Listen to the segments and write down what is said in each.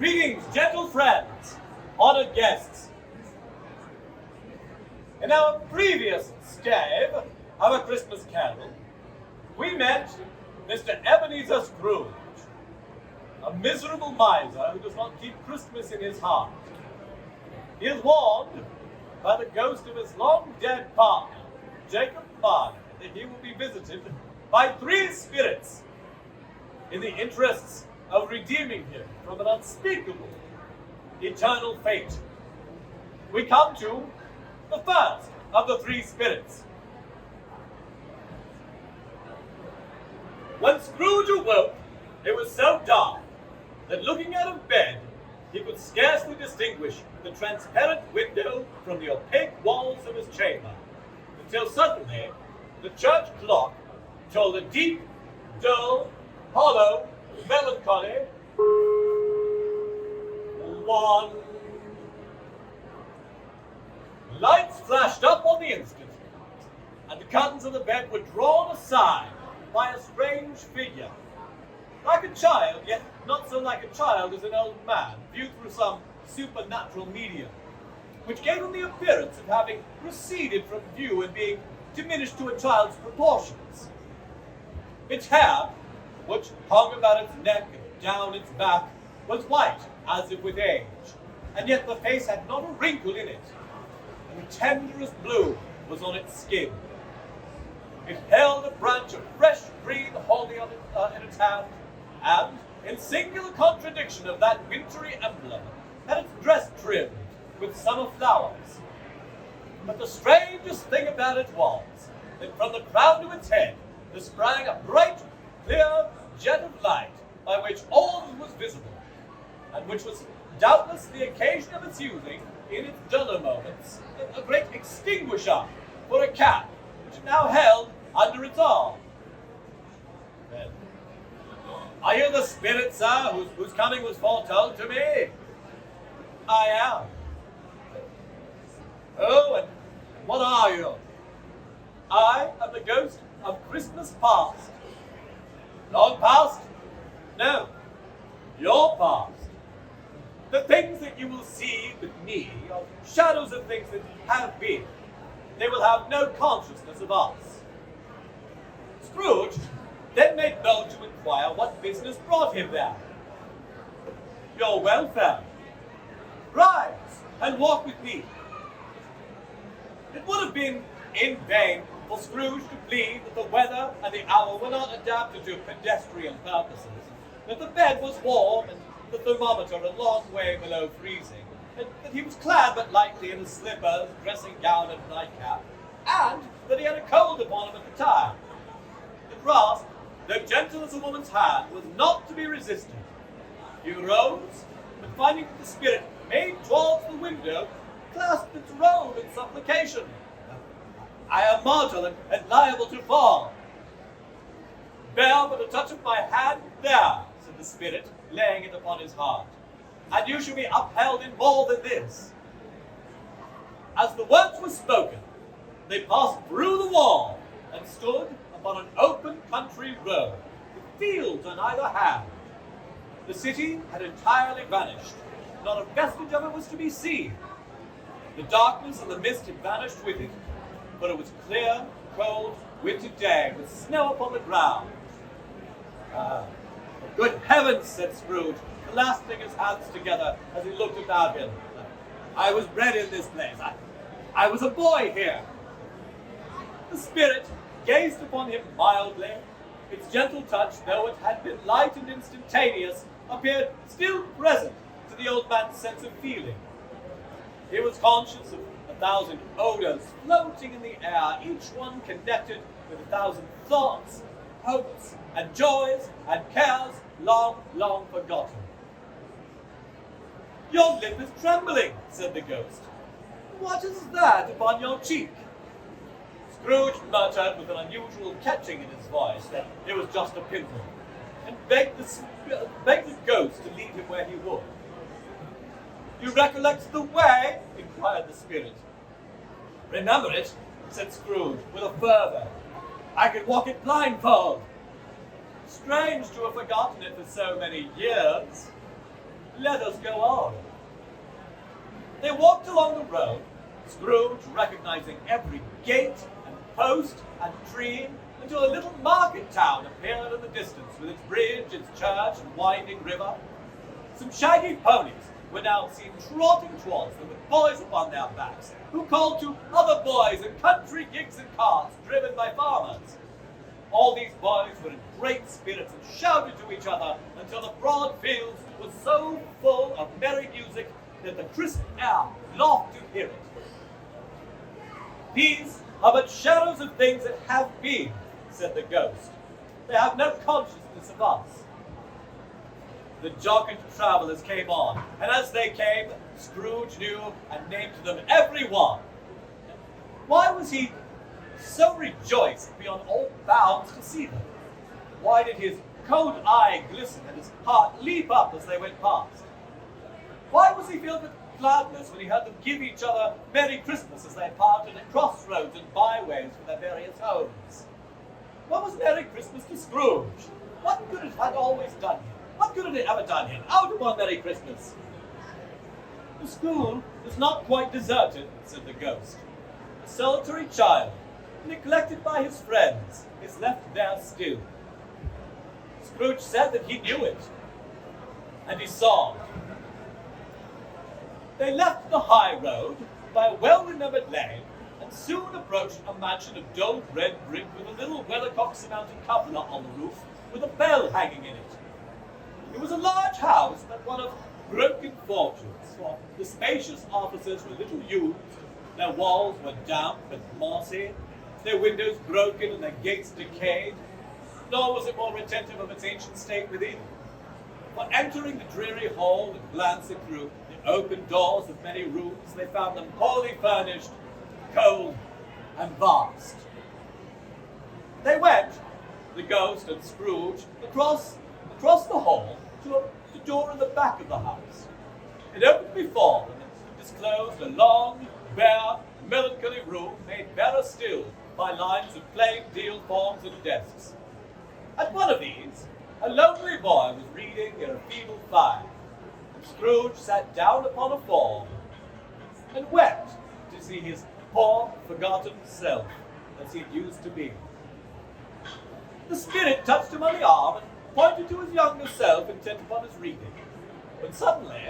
Greetings, gentle friends, honored guests. In our previous Stave, our Christmas Carol, we met Mr. Ebenezer Scrooge, a miserable miser who does not keep Christmas in his heart. He is warned by the ghost of his long-dead partner, Jacob Marley, that he will be visited by 3 spirits in the interests of redeeming him from an unspeakable, eternal fate. We come to the first of the 3 spirits. When Scrooge awoke, it was so dark that looking out of bed, he could scarcely distinguish the transparent window from the opaque walls of his chamber, until suddenly the church clock told a deep, dull, hollow, melancholy 1. Lights flashed up on the instant, and the curtains of the bed were drawn aside by a strange figure, like a child, yet not so like a child as an old man, viewed through some supernatural medium, which gave him the appearance of having receded from view and being diminished to a child's proportions. Its hair, which hung about its neck and down its back, was white as if with age, and yet the face had not a wrinkle in it, and the tenderest blue was on its skin. It held a branch of fresh green holly in its hand, and, in singular contradiction of that wintry emblem, had its dress trimmed with summer flowers. But the strangest thing about it was that from the crown to its head there sprang a bright, clear jet of light by which all was visible, and which was doubtless the occasion of its using, in its duller moments, a great extinguisher for a cap, which it now held under its arm. Then, "Are you the spirit, sir, whose coming was foretold to me?" "I am." "Oh, and what are you?" "I am the ghost of Christmas past." "Long past?" "No, your past. The things that you will see with me are shadows of things that have been. They will have no consciousness of us." Scrooge then made bold to inquire what business brought him there. "Your welfare. Rise and walk with me." It would have been in vain for Scrooge to plead that the weather and the hour were not adapted to pedestrian purposes, that the bed was warm and the thermometer a long way below freezing, and that he was clad but lightly in his slippers, dressing gown, and nightcap, and that he had a cold upon him at the time. The grasp, though gentle as a woman's hand, was not to be resisted. He arose, and finding that the spirit made towards the window, clasped its robe in supplication. "I am mortal and liable to fall." "Bear but a touch of my hand there," said the spirit, laying it upon his heart, "and you shall be upheld in more than this." As the words were spoken, they passed through the wall and stood upon an open country road, with fields on either hand. The city had entirely vanished. Not a vestige of it was to be seen. The darkness and the mist had vanished with it, but it was a clear, cold, winter day, with snow upon the ground. "Good heavens," said Scrooge, clasping his hands together as he looked about him. "I was bred in this place. I was a boy here." The spirit gazed upon him mildly. Its gentle touch, though it had been light and instantaneous, appeared still present to the old man's sense of feeling. He was conscious of 1,000 odors floating in the air, each one connected with 1,000 thoughts, hopes, and joys, and cares long, long forgotten. "Your lip is trembling," said the ghost. "What is that upon your cheek?" Scrooge muttered with an unusual catching in his voice that it was just a pimple, and begged the ghost to lead him where he would. "You recollect the way?" inquired the spirit. "Remember it?" said Scrooge with a fervor. "I could walk it blindfold." "Strange to have forgotten it for so many years." Let us go on. They walked along the road, Scrooge recognizing every gate and post and tree, until a little market town appeared in the distance with its bridge, its church, and winding river. Some shaggy ponies were now seen trotting towards them with boys upon their backs, who called to other boys in country gigs and carts driven by farmers. All these boys were in great spirits and shouted to each other until the broad fields were so full of merry music that the crisp air laughed to hear it. These are but shadows of things that have been, said the ghost. They have no consciousness of us. The jocund travellers came on, and as they came, Scrooge knew and named them every one. Why was he so rejoiced beyond all bounds to see them? Why did his cold eye glisten and his heart leap up as they went past? Why was he filled with gladness when he heard them give each other Merry Christmas as they parted at crossroads and byways for their various homes? What was Merry Christmas to Scrooge? What good it had always done him? What good had it ever done him? Out upon Merry Christmas! The school is not quite deserted, said the ghost. A solitary child, neglected by his friends, is left there still. Scrooge said that he knew it, and he saw. They left the high road by a well-remembered lane and soon approached a mansion of dull red brick with a little weathercock-surmounted cupola on the roof with a bell hanging in it. It was a large house, but one of broken fortunes, for the spacious offices were little used, their walls were damp and mossy, their windows broken and their gates decayed, nor was it more retentive of its ancient state within. For entering the dreary hall and glancing through the open doors of many rooms, they found them poorly furnished, cold, and vast. They went, the ghost and Scrooge, across the hall to the door in the back of the house. It opened before them and disclosed a long, bare, melancholy room made barer still by lines of plain deal forms and desks. At one of these, a lonely boy was reading near a feeble fire, and Scrooge sat down upon a form and wept to see his poor, forgotten self as he used to be. The spirit touched him on the arm and pointed to his younger self intent upon his reading, when suddenly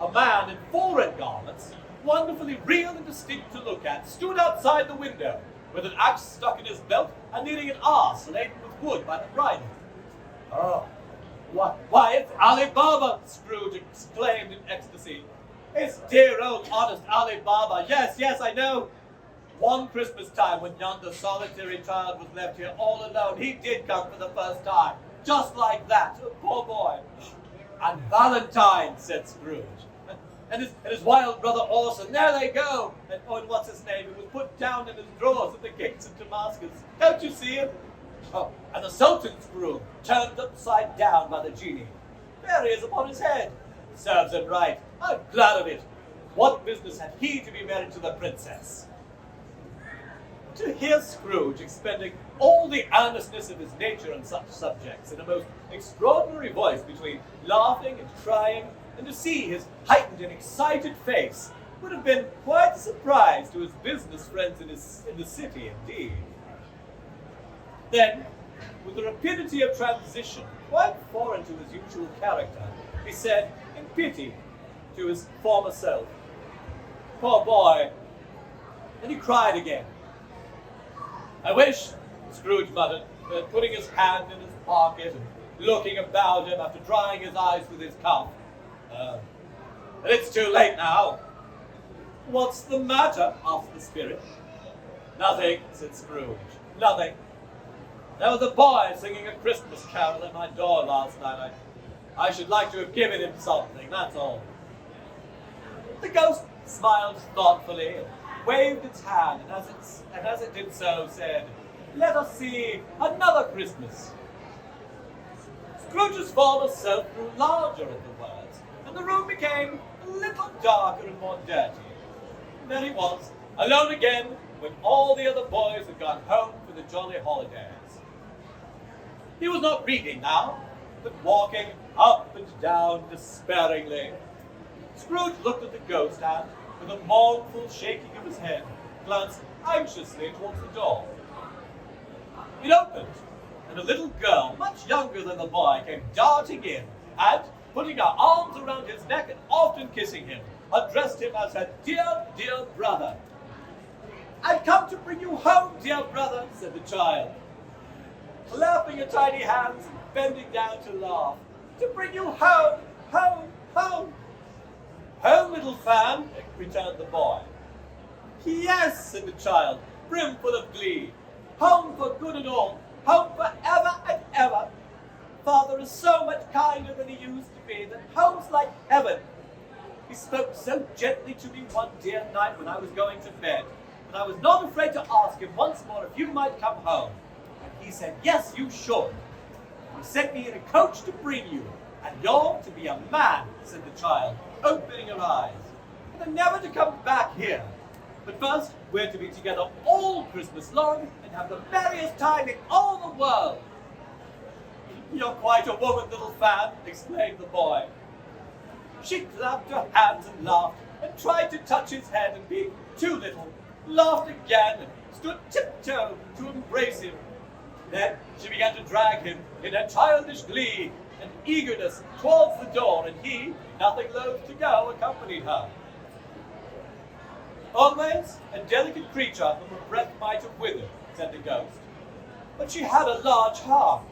a man in full red garments, wonderfully real and distinct to look at, stood outside the window with an axe stuck in his belt and leading an ass laden with wood by the bridle. "Oh, why, it's Ali Baba!" Scrooge exclaimed in ecstasy. "It's dear old honest Ali Baba. Yes, I know. One Christmas time when yonder solitary child was left here all alone, he did come for the first time. Just like that, a poor boy." "And Valentine," said Scrooge. And his wild brother Orson, there they go. And what's his name? It was put down in his drawers at the gates of Damascus. Don't you see him? Oh, and the Sultan's groom, turned upside down by the genie. There he is upon his head. Serves him right. I'm glad of it. What business had he to be married to the princess? To hear Scrooge expending all the earnestness of his nature on such subjects in a most extraordinary voice between laughing and crying, and to see his heightened and excited face would have been quite a surprise to his business friends in the city indeed. Then, with the rapidity of transition quite foreign to his usual character, he said, in pity, to his former self, "Poor boy," and he cried again. "I wish," Scrooge muttered, putting his hand in his pocket and looking about him after drying his eyes with his cuff, "but it's too late now." "What's the matter?" asked the spirit. "Nothing," said Scrooge. "Nothing. There was a boy singing a Christmas carol at my door last night. I should like to have given him something, that's all." The ghost smiled thoughtfully and waved its hand, and as it did so, said, "Let us see another Christmas." Scrooge's former self grew larger at the words, and the room became a little darker and more dirty. And there he was, alone again, when all the other boys had gone home for the jolly holidays. He was not reading now. but walking up and down despairingly. Scrooge looked at the ghost and, with a mournful shaking of his head, glanced anxiously towards the door. It opened, and a little girl, much younger than the boy, came darting in, and, putting her arms around his neck and often kissing him, addressed him as her dear, dear brother. "I've come to bring you home, dear brother," said the child, clapping her tiny hands and bending down to laugh. "To bring you home, home, home." "Home, little fan," returned the boy. "Yes," said the child, brimful of glee. "Home for good and all, home for ever and ever. Father is so much kinder than he used to be, that home's like heaven. He spoke so gently to me one dear night when I was going to bed, that I was not afraid to ask him once more if you might come home. And he said, yes, you should. He sent me in a coach to bring you, and you're to be a man," said the child, opening her eyes, "and never to come back here. But first, we're to be together all Christmas long and have the merriest time in all the world." "You're quite a woman, little fan," exclaimed the boy. She clapped her hands and laughed, and tried to touch his head, and being too little, laughed again and stood tiptoe to embrace him. Then she began to drag him in her childish glee and eagerness towards the door, and he, nothing loath to go, accompanied her. "Always a delicate creature whom a breath might have withered," said the ghost, "but she had a large heart."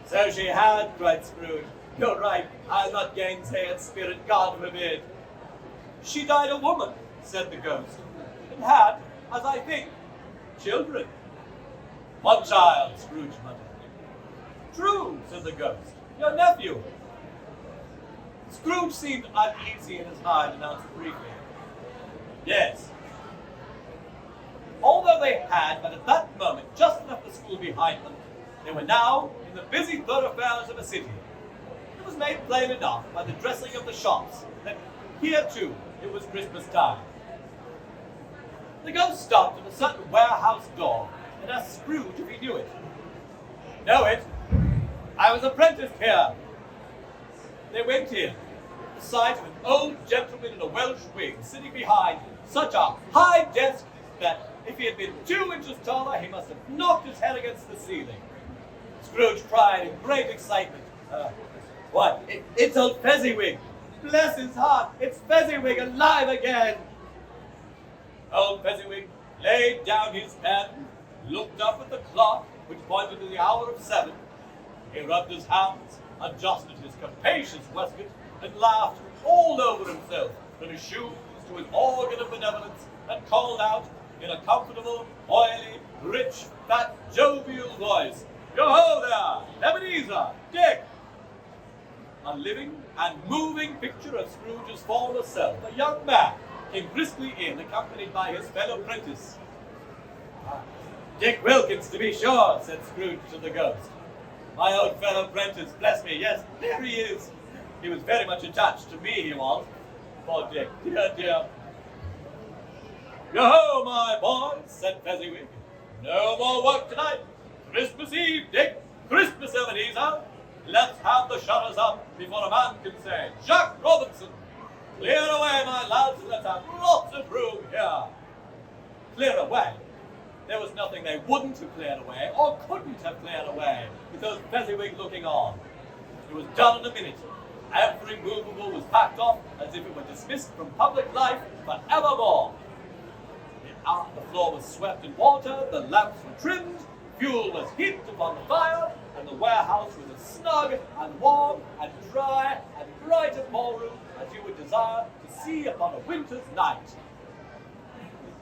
"So she had," cried Scrooge. "You're right, I'll not gainsay its spirit, God forbid." "She died a woman," said the ghost, "and had, as I think, children." "One child," Scrooge muttered. "True," said the ghost, "your nephew." Scrooge seemed uneasy in his mind and answered briefly, "Yes." Although they had but at that moment just left the school behind them, they were now in the busy thoroughfares of a city. It was made plain enough by the dressing of the shops that here too it was Christmas time. The ghost stopped at a certain warehouse door and asked Scrooge if he knew it. "Know it? I was apprenticed here." They went in, the sight of an old gentleman in a Welsh wig sitting behind such a high desk that if he had been 2 inches taller, he must have knocked his head against the ceiling. Scrooge cried in great excitement, "What? It's old Fezziwig! Bless his heart, it's Fezziwig alive again!" Old Fezziwig laid down his pen, looked up at the clock, which pointed to the hour of 7. He rubbed his hands, adjusted his capacious waistcoat, and laughed all over himself, from his shoes to his organ of benevolence, and called out in a comfortable, oily, rich, fat, jovial voice, "Yo-ho there, Ebenezer, Dick!" A living and moving picture of Scrooge's former self, a young man, came briskly in, accompanied by his fellow apprentice. "Dick Wilkins, to be sure," said Scrooge to the ghost. "My old fellow apprentice, bless me, yes, there he is. He was very much attached to me, he was. Poor Dick, dear, dear." "Yo-ho, my boys," said Fezziwig. "No more work tonight. Christmas Eve, Dick. Christmas, Ebenezer. Let's have the shutters up before a man can say, 'Jack Robinson.' Clear away, my lads, and let's have lots of room here." Clear away? There was nothing they wouldn't have cleared away, or couldn't have cleared away, with those Fezziwig looking on. It was done in a minute. Every movable was packed off as if it were dismissed from public life for evermore. The floor was swept in water, the lamps were trimmed, fuel was heaped upon the fire, and the warehouse was as snug and warm and dry and bright a ballroom as you would desire to see upon a winter's night.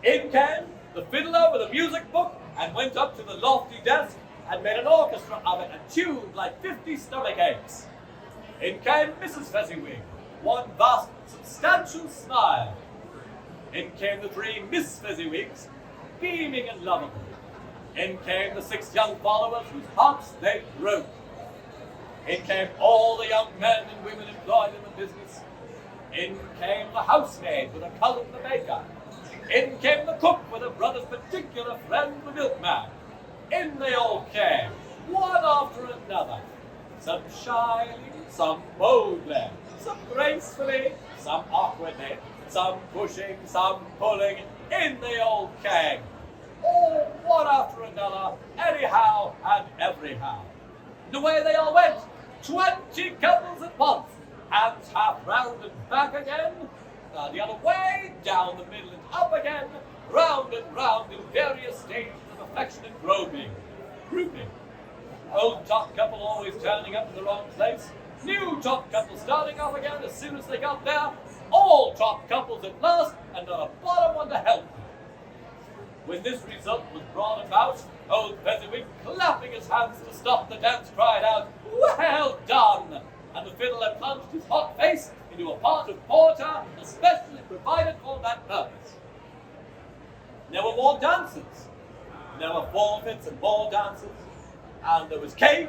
In came the fiddler with a music book and went up to the lofty desk and made an orchestra of it and tuned like 50 stomach aches. In came Mrs. Fezziwig, one vast, substantial smile. In came the 3 Miss Fezziwigs, beaming and lovable. In came the 6 young followers whose hearts they broke. In came all the young men and women employed in the business. In came the housemaid with her cousin the baker. In came the cook with her brother's particular friend the milkman. In they all came, one after another. some shyly, some boldly, some gracefully, some awkwardly, some pushing, some pulling in the old keg. All one after another, anyhow and everyhow. And away they all went, 20 couples at once, hands half round and back again, the other way, down the middle and up again, round and round in various stages of affectionate grouping. Old top couple always turning up in the wrong place, new top couple starting off again as soon as they got there, all top couples at last, and not a bottom one to help them. When this result was brought about, old Fezziwig, clapping his hands to stop the dance, cried out, "Well done!" And the fiddler plunged his hot face into a pot of porter especially provided for that purpose. There were more dances, and there were forfeits and more dances, and there was cake,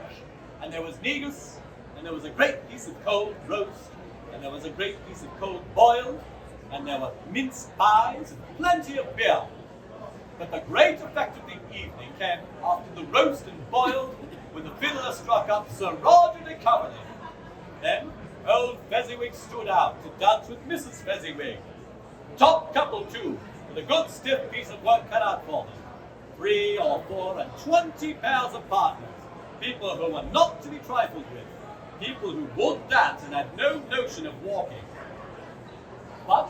and there was negus, and there was a great piece of cold roast, and there was a great piece of cold boiled, and there were mince pies and plenty of beer. But the great effect of the evening came after the roast and boiled, when the fiddler struck up Sir Roger de Coverley. Then old Fezziwig stood out to dance with Mrs. Fezziwig. Top couple too, with a good stiff piece of work cut out for them. 3 or 4 and 20 pairs of partners, people who were not to be trifled with, people who would dance and had no notion of walking. But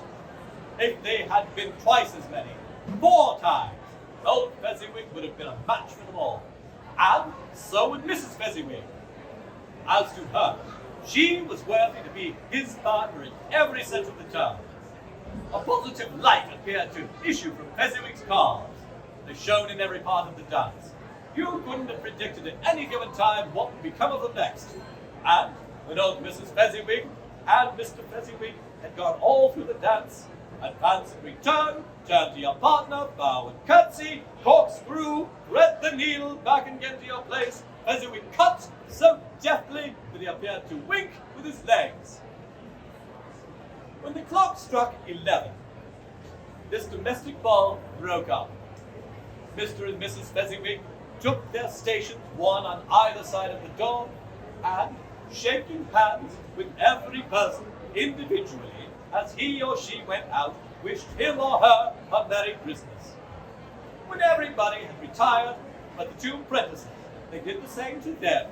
if they had been twice as many, 4 times, old Fezziwig would have been a match for them all. And so would Mrs. Fezziwig. As to her, she was worthy to be his partner in every sense of the term. A positive light appeared to issue from Fezziwig's calves. They shone in every part of the dance. You couldn't have predicted at any given time what would become of them next. And when old Mrs. Fezziwig and Mr. Fezziwig had gone all through the dance, advance and return, turn to your partner, bow and curtsy, corkscrew, thread the needle, back and again to your place, Fezziwig cut so deftly that he appeared to wink with his legs. When the clock struck 11, this domestic ball broke up. Mr. and Mrs. Fezziwig took their stations, one on either side of the door, and, shaking hands with every person individually, as he or she went out, wished him or her a Merry Christmas. When everybody had retired but the 2 apprentices, they did the same to them,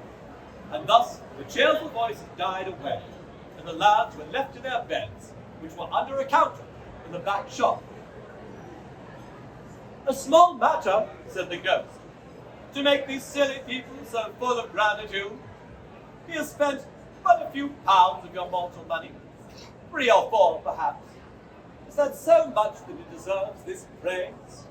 and thus the cheerful voices died away, and the lads were left to their beds, which were under a counter in the back shop. "A small matter," said the ghost, "to make these silly people so full of gratitude. He has spent but a few pounds of your mortal money, 3 or 4 perhaps. Is that so much that he deserves this praise?"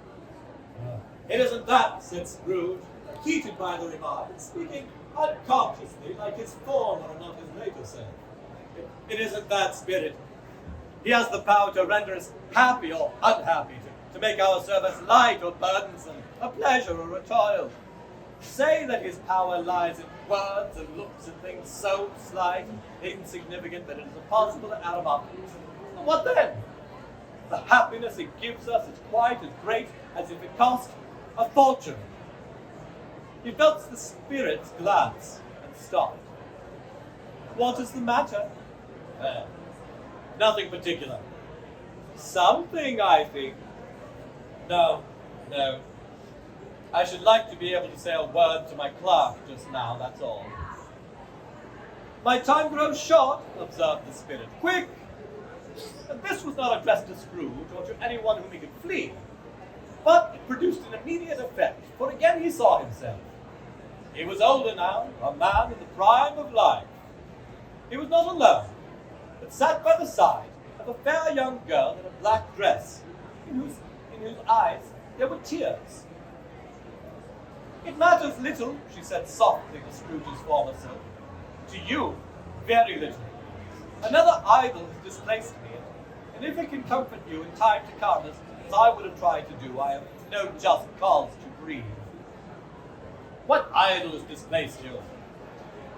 "It isn't that," said Scrooge, heated by the remark, and speaking unconsciously like his former and not his later self. It isn't that, Spirit. He has the power to render us happy or unhappy, to make our service light or burdensome, a pleasure or a toil. Say that his power lies in words and looks and things so slight and insignificant that it is impossible to add them up. And what then? The happiness it gives us is quite as great as if it cost a fortune. He felt the Spirit's glance and stopped. "What is the matter?" "Nothing particular." "Something, I think." No. I should like to be able to say a word to my clerk just now, that's all." "My time grows short," observed the Spirit. "Quick!" And this was not addressed to Scrooge or to anyone whom he could flee, but it produced an immediate effect, for again he saw himself. He was older now, a man in the prime of life. He was not alone, but sat by the side of a fair young girl in a black dress, in whose eyes there were tears. "It matters little," she said softly to Scrooge's former self. "To you, very little. Another idol has displaced me, and if it can comfort you in time to come, as I would have tried to do, I have no just cause to grieve." "What idol has displaced you?"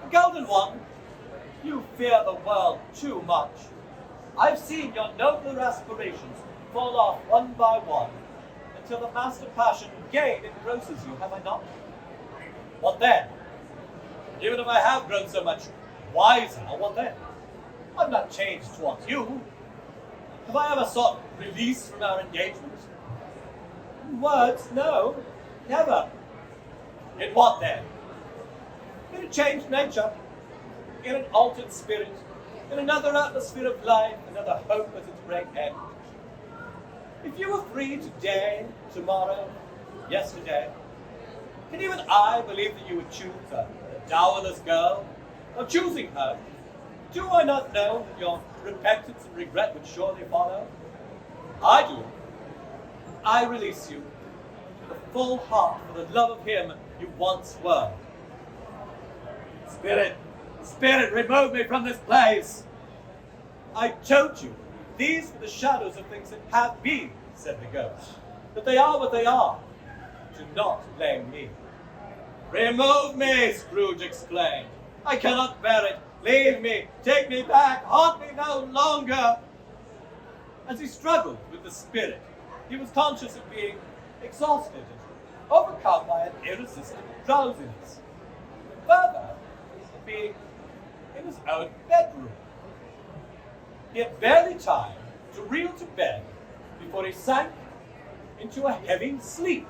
"A golden one. You fear the world too much. I've seen your nobler aspirations fall off one by one, until the master passion gain engrosses you, have I not?" "What then?" Even if I have grown so much wiser, what then? I'm not changed towards you. Have I ever sought release from our engagement? In words, no, never. In what then? In a changed nature, in an altered spirit, in another atmosphere of life, another hope as its great end. If you were free today, tomorrow, yesterday, can even I believe that you would choose a dowerless girl? Or choosing her, do I not know that your repentance and regret would surely follow? I do. I release you with a full heart for the love of him you once were. Spirit, Spirit, remove me from this place. I told you, these were the shadows of things that have been, said the ghost. That they are what they are. Do not blame me. Remove me, Scrooge exclaimed. I cannot bear it. Leave me. Take me back. Haunt me no longer. As he struggled with the spirit, he was conscious of being exhausted and overcome by an irresistible drowsiness. Further, of being in his own bedroom. He had barely time to reel to bed before he sank into a heavy sleep.